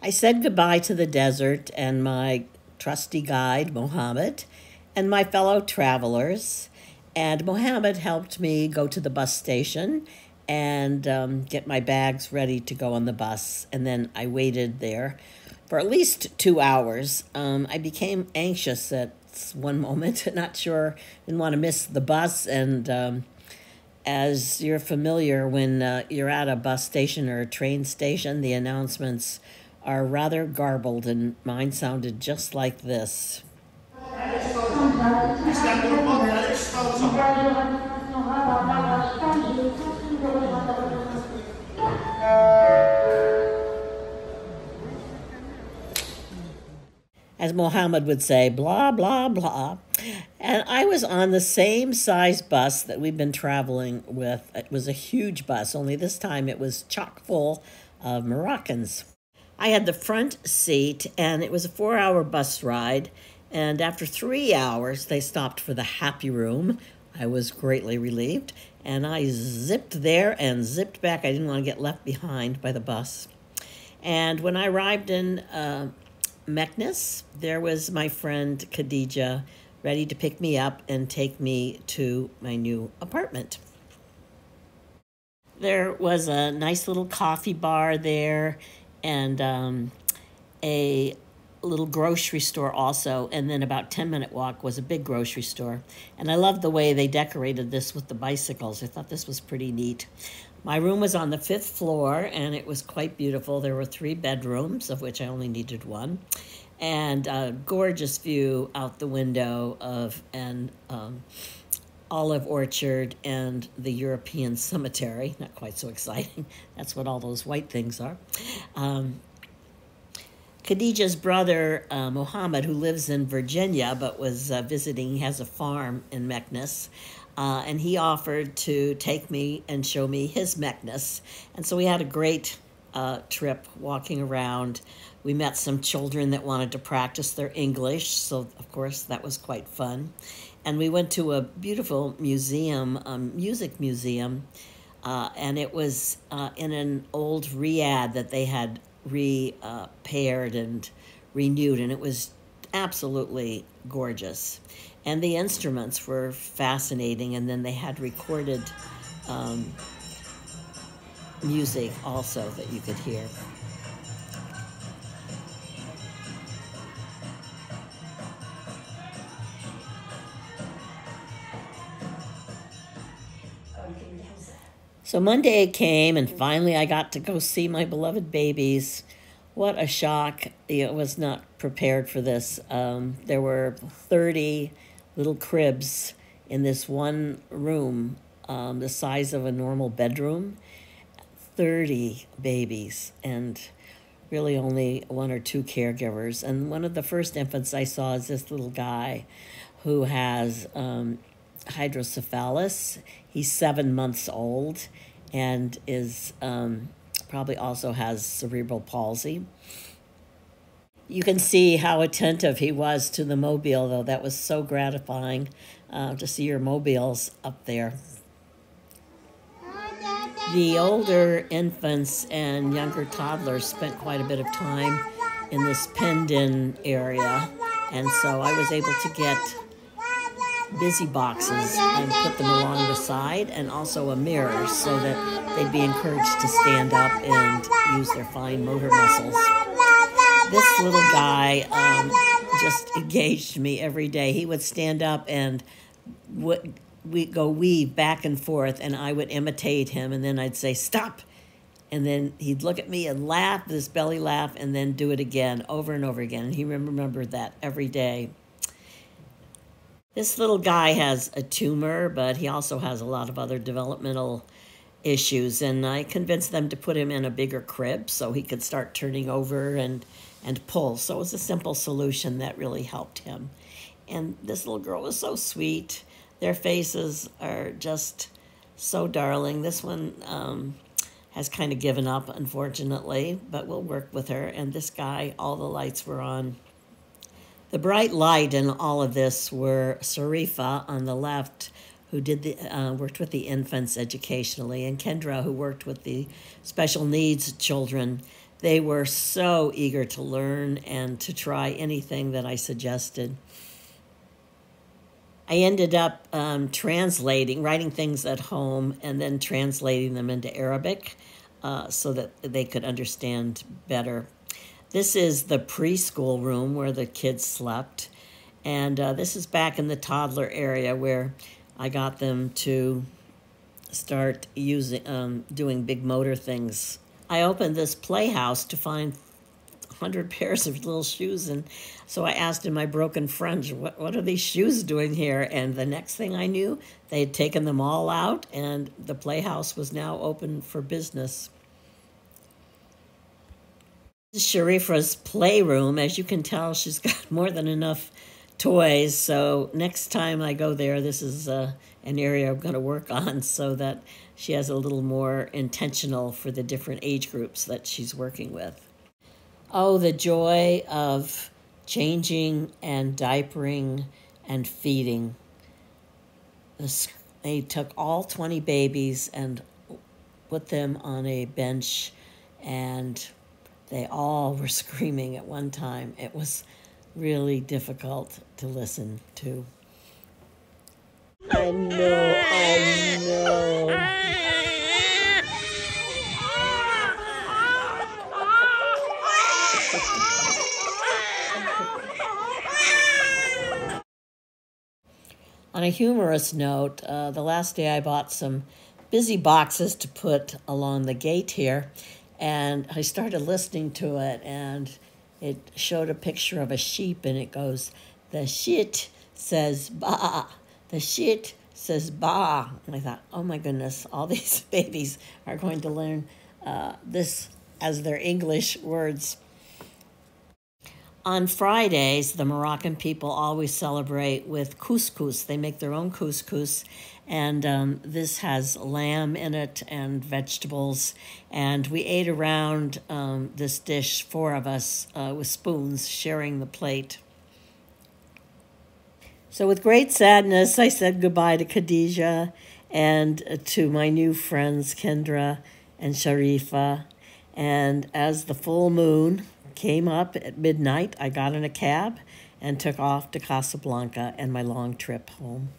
I said goodbye to the desert and my trusty guide, Mohammed, and my fellow travelers. And Mohammed helped me go to the bus station and get my bags ready to go on the bus. And then I waited there for at least 2 hours. I became anxious at one moment, not sure, didn't want to miss the bus. And as you're familiar, when you're at a bus station or a train station, the announcements are rather garbled, and mine sounded just like this. As Mohammed would say, blah, blah, blah. And I was on the same size bus that we've been traveling with. It was a huge bus, only this time it was chock full of Moroccans. I had the front seat, and it was a 4-hour bus ride. And after 3 hours, they stopped for the happy room. I was greatly relieved. And I zipped there and zipped back. I didn't want to get left behind by the bus. And when I arrived in Meknes, there was my friend Khadija ready to pick me up and take me to my new apartment. There was a nice little coffee bar there and a little grocery store also, and then about 10-minute walk was a big grocery store. And I loved the way they decorated this with the bicycles. I thought this was pretty neat. My room was on the 5th floor, and it was quite beautiful. There were 3 bedrooms, of which I only needed 1, and a gorgeous view out the window of an olive orchard and the European cemetery. Not quite so exciting. That's what all those white things are. Khadija's brother, Mohammed, who lives in Virginia but was visiting, he has a farm in Meknes, and he offered to take me and show me his Meknes. And so we had a great trip walking around. We met some children that wanted to practice their English, so of course that was quite fun. And we went to a beautiful museum, music museum, and it was in an old riad that they had repaired and renewed, and it was absolutely gorgeous. And the instruments were fascinating, and then they had recorded music also that you could hear. So Monday came, and finally I got to go see my beloved babies. What a shock. I was not prepared for this. There were 30 little cribs in this one room, the size of a normal bedroom. 30 babies, and really only 1 or 2 caregivers. And one of the first infants I saw is this little guy who has hydrocephalus. He's 7 months old and is probably also has cerebral palsy. You can see how attentive he was to the mobile, though. That was so gratifying to see your mobiles up there. The older infants and younger toddlers spent quite a bit of time in this penned-in area, and so I was able to get busy boxes and put them along the side, and also a mirror so that they'd be encouraged to stand up and use their fine motor muscles. This little guy just engaged me every day. He would stand up and we'd go weave back and forth, and I would imitate him, and then I'd say, stop. And then he'd look at me and laugh, this belly laugh, and then do it again, over and over again. And he remembered that every day. This little guy has a tumor, but he also has a lot of other developmental issues, and I convinced them to put him in a bigger crib so he could start turning over and pull. So it was a simple solution that really helped him. And this little girl was so sweet. Their faces are just so darling. This one has kind of given up, unfortunately, but we'll work with her. And this guy, all the lights were on. The bright light in all of this were Sarifa on the left, who did worked with the infants educationally, and Kendra, who worked with the special needs children. They were so eager to learn and to try anything that I suggested. I ended up writing things at home and then translating them into Arabic so that they could understand better. This is the preschool room where the kids slept. And this is back in the toddler area where I got them to start doing big motor things. I opened this playhouse to find 100 pairs of little shoes, and so I asked in my broken French, what are these shoes doing here? And the next thing I knew, they had taken them all out, and the playhouse was now open for business. This is Sharifa's playroom. As you can tell, she's got more than enough toys, so next time I go there, this is an area I'm going to work on so that she has a little more intentional for the different age groups that she's working with. Oh, the joy of changing and diapering and feeding. They took all 20 babies and put them on a bench, and they all were screaming at one time. It was really difficult to listen to. I know. On a humorous note, the last day I bought some busy boxes to put along the gate here, and I started listening to it, and it showed a picture of a sheep, and it goes, "The shit says ba, the shit says ba." And I thought, oh my goodness, all these babies are going to learn this as their English words. On Fridays, the Moroccan people always celebrate with couscous. They make their own couscous, and this has lamb in it and vegetables. And we ate around this dish, 4 of us, with spoons, sharing the plate. So with great sadness, I said goodbye to Khadija and to my new friends, Kendra and Sharifa. And as the full moon came up at midnight, I got in a cab and took off to Casablanca and my long trip home.